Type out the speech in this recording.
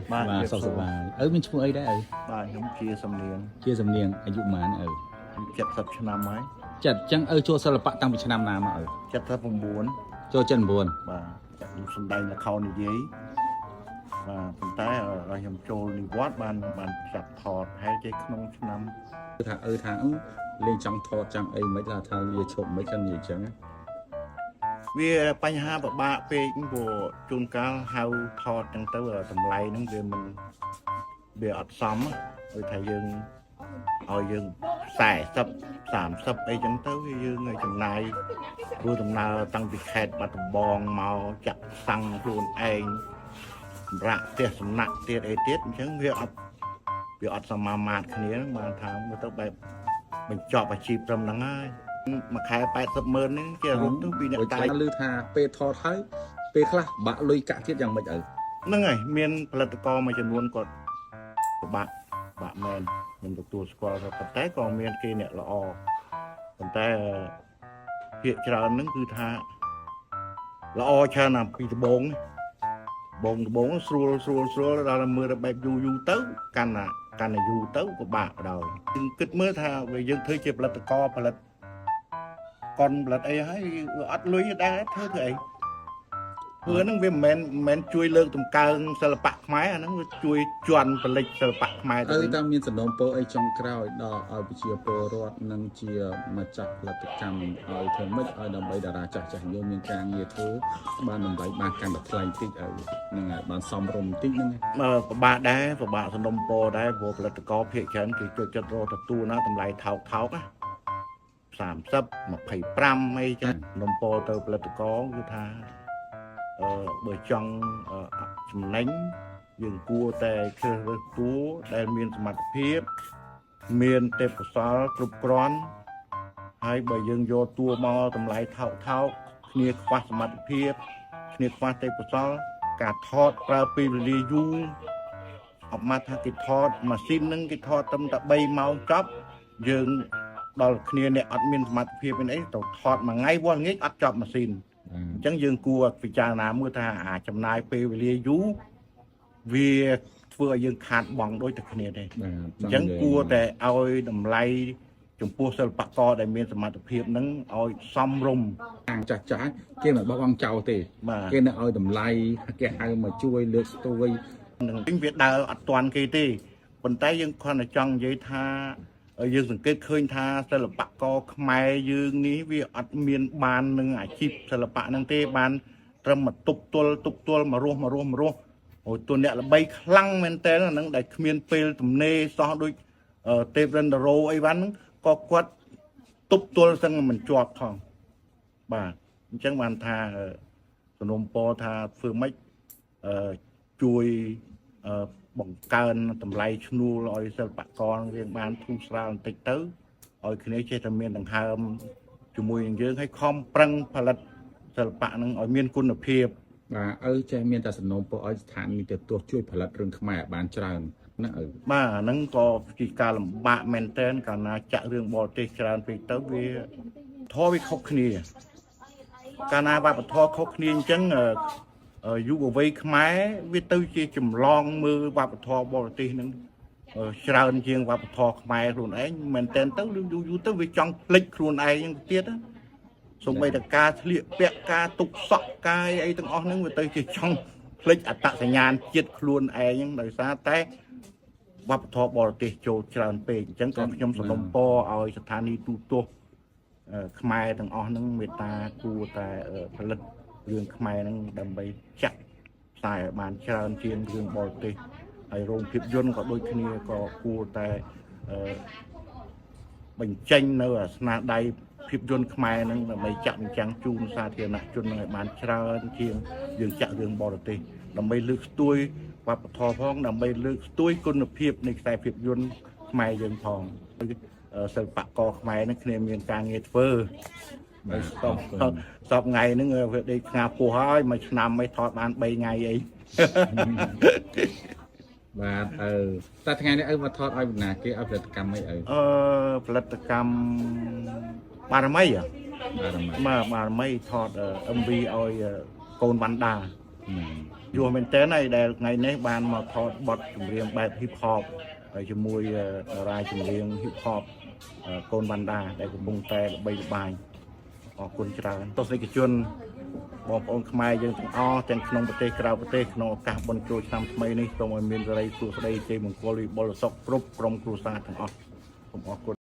và sau và mình chung ấy đấy bà nhóm chia sầm niềngอายุ mán chặt sập năm ấy chặt chẳng cho sao là bạn tăng bị năm nào mà chặt sập vùng buồn cho chân buồn bà chặt sân đây là khâu này giấy và phần tay ở nhầm trôi đi quát ban chặt thọt hay cái không năm tháng lên trong thọt chẳng ấy mấy là thằng gì trộm mấy chân gì chẳng vìបញ្ហាបបាក់ពេកព្រោះជួនកាលហៅថតចឹងទៅតម្លៃហ្នឹងវាអត់សមដូចថាយើងឲ្យយើង40 30អីចឹងទៅយើងឲ្យចំណាយធ្វើដំណើរតាំងពីខេត្តបាត់ដំបងមកចាក់សាំងខ្លួនឯងសម្រាប់ផ្ទះសំណាក់ទៀតអីទៀតអញ្ចឹងវាអត់សមាមាត្រគ្នាបានថាមើលទៅបែបបញ្ចប់អាជីពត្រឹមហ្នឹងហើយមួយខែ80,000ហ្នឹងជារត់ទៅពីអ្នកតែឮថាពេលថតហើយពេលខ្លះបាក់លុយកាក់ទៀតយ៉ាងម៉េចហ្នឹងហើយមានផលិតករមួយចំនួនគាត់ពិបាកមែនខ្ញុំទទួលស្គាល់ថាប៉ុន្តែក៏មានគេអ្នកល្អប៉ុន្តែភាគច្រើនហ្នឹងគឺថាល្អច្រើនណាស់ពីដំបងស្រួលដល់មើលបែបយូរទៅកាន់តែយូរទៅពិបាកដល់យើងគិតមើលថាយើងធ្វើជាផលិតករផលិតកុនផលិតអីហើយវាអត់លុយដែរធ្វើអីព្រោះហ្នឹងវាមិនមែនជួយលើកតម្កើងសិល្បៈខ្មែរអាហ្នឹងវាជួយជន់ផលិតសិល្បៈខ្មែរទៅតាមមានសំណូមពរអីចុងក្រោយដល់ឲ្យប្រជាពលរដ្ឋនិងជាម្ចាស់ផលិតកម្មឲ្យធ្វើម៉េចឲ្យដើម្បីតារាចាស់យើងមានការងារធ្វើបានតម្លៃបានកាន់តែថ្លៃតិចឲ្យហ្នឹងហើយបានសមរម្យតិចហ្នឹងពិបាកសំណូមពរដែរព្រោះផលិតករភាគច្រើនគេចូលចិត្តរកទទួលណាតម្លៃថោកណា30 25អីចឹងនំពោទៅផលិតករគឺថាបើចង់ចំណេញយើងគួរតែជ្រើសរើសតួដែលមានសមត្ថភាពមានទេពកោសល្យគ្រប់គ្រាន់ហើយបើយើងយកតួមកតម្លៃថោកគ្នាខ្វះសមត្ថភាពគ្នាខ្វះទេពកោសល្យការថតប្រើពេលវេលាយូរអបមកថាគេថតម៉ាស៊ីនហ្នឹងគេថតត្រឹមតែ3ម៉ោងចប់យើងដល់គ្នាអ្នកអត់មានសមត្ថភាពមានអីទៅថតមួយថ្ងៃវល់ងាយអត់ចប់ម៉ាស៊ីនអញ្ចឹងយើងគួរពិចារណាមើលថាអាចចំណាយពេលវេលាយូរវាធ្វើឲ្យយើងខាតបង់ដូចតែគ្នាទេអញ្ចឹងគួរតែឲ្យតម្លៃចំពោះសិល្បករដែលមានសមត្ថភាពហ្នឹងឲ្យសមរម្យចាស់គេមិនបោះបង់ចោលទេគេនៅឲ្យតម្លៃគេហៅមកជួយលើកស្ទួយនឹងវាដើរអត់ទាន់គេទេប៉ុន្តែយើងគ្រាន់តែចង់និយាយថាយើងសង្កេតឃើញថាសិល្បករខ្មែរយើងនេះវាអត់មានបាននឹងអាជីពសិល្បៈហ្នឹងទេបានត្រឹមមកទប់ទល់មករស់អូតួអ្នកល្បីខ្លាំងមែនតើហ្នឹងដែលគ្មានពេលទំនេរសោះដូចទេពរិនរោអីវ៉ាន់ហ្នឹងក៏គាត់ទប់ទល់សឹងមិនជាប់ផងបាទអញ្ចឹងបានថាសំណុំពរថាធ្វើម៉េចជួយបង្កើនតម្លៃឈ្នួលឲ្យសិល្បកររៀងបានធូរស្រាលបន្តិចទៅឲ្យគ្នាចេះតែមានដង្ហើមជាមួយនឹងយើងឲ្យខំប្រឹងផលិតសិល្បៈហ្នឹងឲ្យមានគុណភាពបាទចេះមានតែសំណូមពរឲ្យស្ថាននីតិទោសជួយផលិតរឿងខ្មែរឲ្យបានច្រើនណាបាទអាហ្នឹងក៏ជាការលំបាកមែនទែនកាលណាចាក់រឿងបរទេសច្រើនពេកទៅវាខុសគ្នាកាលណាវប្បធម៌ខុសគ្នាអញ្ចឹងយុវវ័យខ្មែរវាទៅជាចម្លងមើលវប្បធម៌បរទេសហ្នឹងច្រើនជាងវប្បធម៌ខ្មែរខ្លួនឯងមែនតើទៅយូរទៅវាចង់ភ្លេចខ្លួនឯងហ្នឹងទៀតណាសូម្បីតែការស្លៀកពាក់ការទុកសក់កាយអីទាំងអស់ហ្នឹងវាទៅជាចង់ភ្លេចអត្តសញ្ញាណជាតិខ្លួនឯងហ្នឹងដោយសារតែវប្បធម៌បរទេសចូលច្រើនពេកអញ្ចឹងក៏ខ្ញុំសនុំពរឲ្យស្ថានីយទូទស្សន៍ខ្មែរទាំងអស់ហ្នឹងមេត្តាគួរតែផលិតរឿងខ្មែរហ្នឹងដើម្បីចាក់ផ្សាយឲ្យបានច្រើនជាងរឿងបរទេសហើយរោងភាពយន្តក៏ដូចគ្នាក៏គួរតែបញ្ចេញនៅស្នាដៃភាពយន្តខ្មែរហ្នឹងដើម្បីចាក់បញ្ចាំងជូនសាធារណជនឲ្យបានច្រើនជាងយើងចាក់រឿងបរទេសដើម្បីលើកស្ទួយវប្បធម៌ផងដើម្បីលើកស្ទួយគុណភាពនៃខ្សែភាពយន្តខ្មែរយើងផងសិល្បករខ្មែរហ្នឹងគ្នាមានការងារធ្វើសពថ្ងៃហ្នឹងវាដេកខ្ងាពោះហើយមួយឆ្នាំមិនថតបាន3ថ្ងៃអីបាទតែថ្ងៃនេះមកថតឲ្យបណ្ណាគេឲ្យផលិតកម្មអីផលិតកម្មបារមីបារមីថត MV ឲ្យកូនវណ្ណដា យួរមែនតើដែលថ្ងៃនេះបានមកថតបទចម្រៀងបែប hip hop ហើយជាមួយតារាចម្រៀង hip hop កូនបានដាដែលកំពុងតែល្បីល្បាញអរគុណច្រើនទស្សនិកជនបងប្អូនខ្មែរយើងទាំងអស់ទាំងក្នុងប្រទេសក្រៅប្រទេសក្នុងឱកាសបុណ្យចូលឆ្នាំថ្មីនេះសូមឲ្យមានសេរីសុខស្តីជ័យមង្គលវិបុលសុខគ្រប់ក្រុមគ្រួសារទាំងអស់សូមអរគុណ